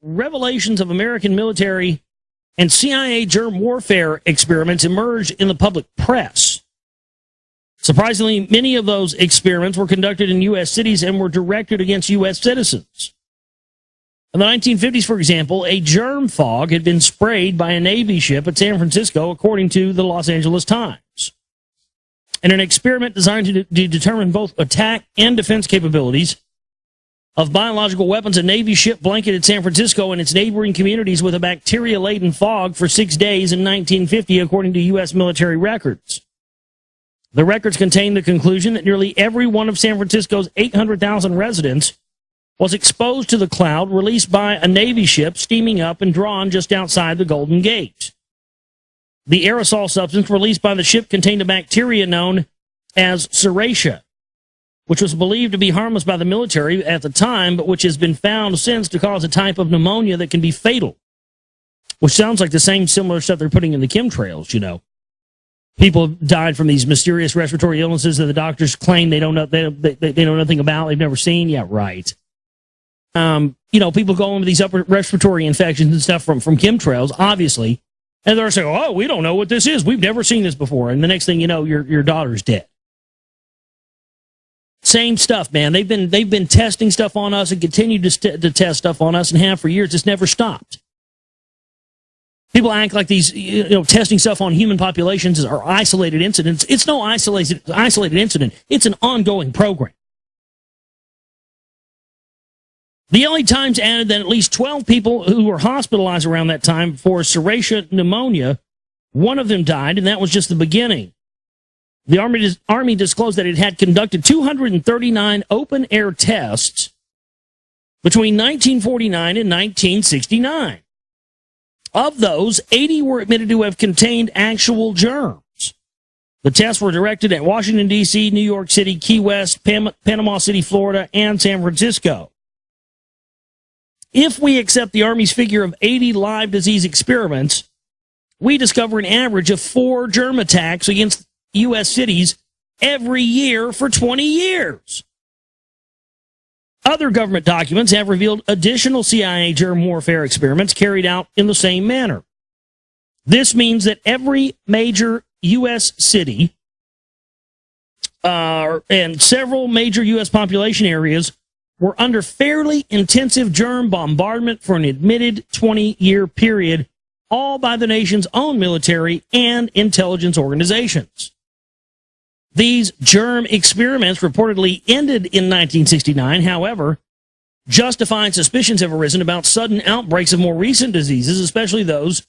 revelations of American military and CIA germ warfare experiments emerged in the public press. Surprisingly, many of those experiments were conducted in U.S. cities and were directed against U.S. citizens. In the 1950s, for example, a germ fog had been sprayed by a Navy ship at San Francisco, according to the Los Angeles Times. In an experiment designed to determine both attack and defense capabilities of biological weapons, a Navy ship blanketed San Francisco and its neighboring communities with a bacteria-laden fog for 6 days in 1950, according to U.S. military records. The records contain the conclusion that nearly every one of San Francisco's 800,000 residents was exposed to the cloud released by a Navy ship steaming up and drawn just outside the Golden Gate. The aerosol substance released by the ship contained a bacteria known as Serratia, which was believed to be harmless by the military at the time, but which has been found since to cause a type of pneumonia that can be fatal. Which sounds like the same similar stuff they're putting in the chemtrails, you know. People have died from these mysterious respiratory illnesses that the doctors claim they don't know, they know nothing about, they've never seen. Yeah, right. You know, people go into these upper respiratory infections and stuff from chemtrails, obviously, and they're saying, oh, we don't know what this is. We've never seen this before. And the next thing you know, your daughter's dead. Same stuff, man. They've been testing stuff on us and continue to test stuff on us and have for years. It's never stopped. People act like these, testing stuff on human populations are isolated incidents. It's no isolated incident. It's an ongoing program. The LA Times added that at least 12 people who were hospitalized around that time for Serratia pneumonia, one of them died, and that was just the beginning. The Army disclosed that it had conducted 239 open-air tests between 1949 and 1969. Of those, 80 were admitted to have contained actual germs. The tests were directed at Washington, D.C., New York City, Key West, Panama City, Florida, and San Francisco. If we accept the Army's figure of 80 live disease experiments, we discover an average of 4 germ attacks against U.S. cities every year for 20 years. Other government documents have revealed additional CIA germ warfare experiments carried out in the same manner. This means that every major U.S. city and several major U.S. population areas were under fairly intensive germ bombardment for an admitted 20-year period, all by the nation's own military and intelligence organizations. These germ experiments reportedly ended in 1969. However, justified suspicions have arisen about sudden outbreaks of more recent diseases, especially those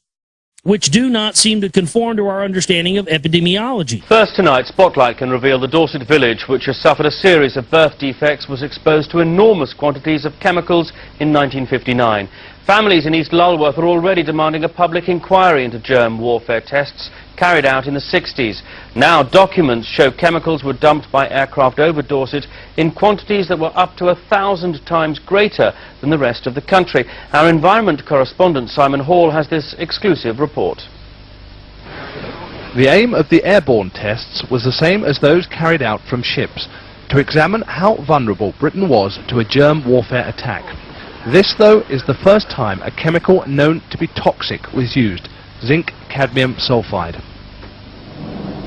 which do not seem to conform to our understanding of epidemiology. First tonight, Spotlight can reveal the Dorset village, which has suffered a series of birth defects, was exposed to enormous quantities of chemicals in 1959. Families in East Lulworth are already demanding a public inquiry into germ warfare tests carried out in the 60s. Now documents show chemicals were dumped by aircraft over Dorset in quantities that were up to 1,000 times greater than the rest of the country. Our environment correspondent Simon Hall has this exclusive report. The aim of the airborne tests was the same as those carried out from ships, to examine how vulnerable Britain was to a germ warfare attack. This, though, is the first time a chemical known to be toxic was used, zinc cadmium sulfide.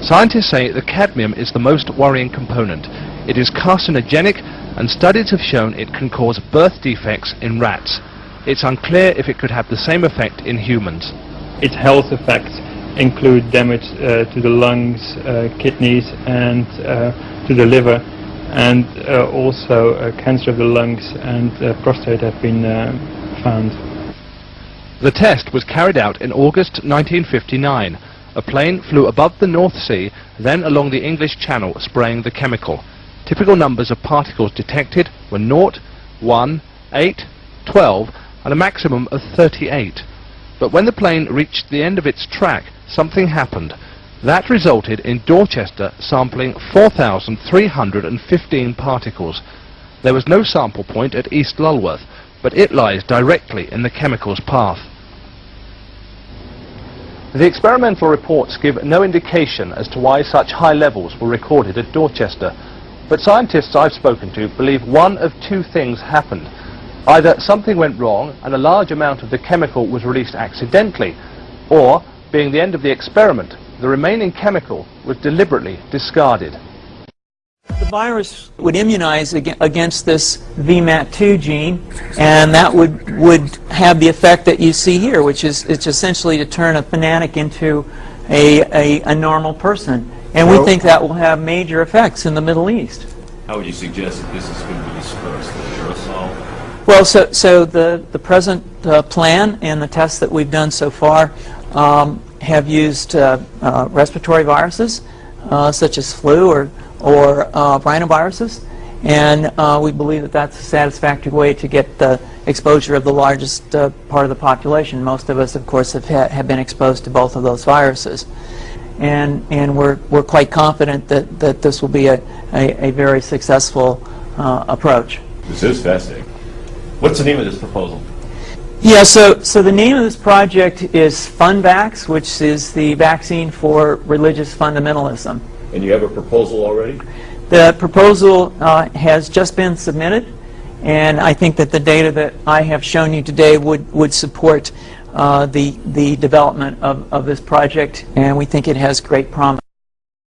Scientists say the cadmium is the most worrying component. It is carcinogenic, and studies have shown it can cause birth defects in rats. It's unclear if it could have the same effect in humans. Its health effects include damage to the lungs, kidneys, and to the liver, and also cancer of the lungs and prostate have been found. The test was carried out in August 1959. A plane flew above the North Sea, then along the English Channel, spraying the chemical. Typical numbers of particles detected were 0, 1, 8, 12, and a maximum of 38. But when the plane reached the end of its track, something happened. That resulted in Dorchester sampling 4,315 particles. There was no sample point at East Lulworth, but it lies directly in the chemical's path. The experimental reports give no indication as to why such high levels were recorded at Dorchester, but scientists I've spoken to believe one of two things happened. Either something went wrong and a large amount of the chemical was released accidentally, or, being the end of the experiment, the remaining chemical was deliberately discarded. The virus would immunize against this VMAT2 gene, and that would have the effect that you see here, which is it's essentially to turn a fanatic into a normal person. And we think that will have major effects in the Middle East. How would you suggest that this is going to be dispersed? The aerosol? Well, so the present plan and the tests that we've done so far have used respiratory viruses such as flu or rhinoviruses, and we believe that that's a satisfactory way to get the exposure of the largest part of the population. Most of us, of course, have been exposed to both of those viruses, and we're quite confident that this will be a very successful approach. This is fascinating. What's the name of this proposal? Yeah, so the name of this project is FunVax, which is the vaccine for religious fundamentalism. And you have a proposal already? The proposal has just been submitted, and I think that the data that I have shown you today would support the development of this project, and we think it has great promise.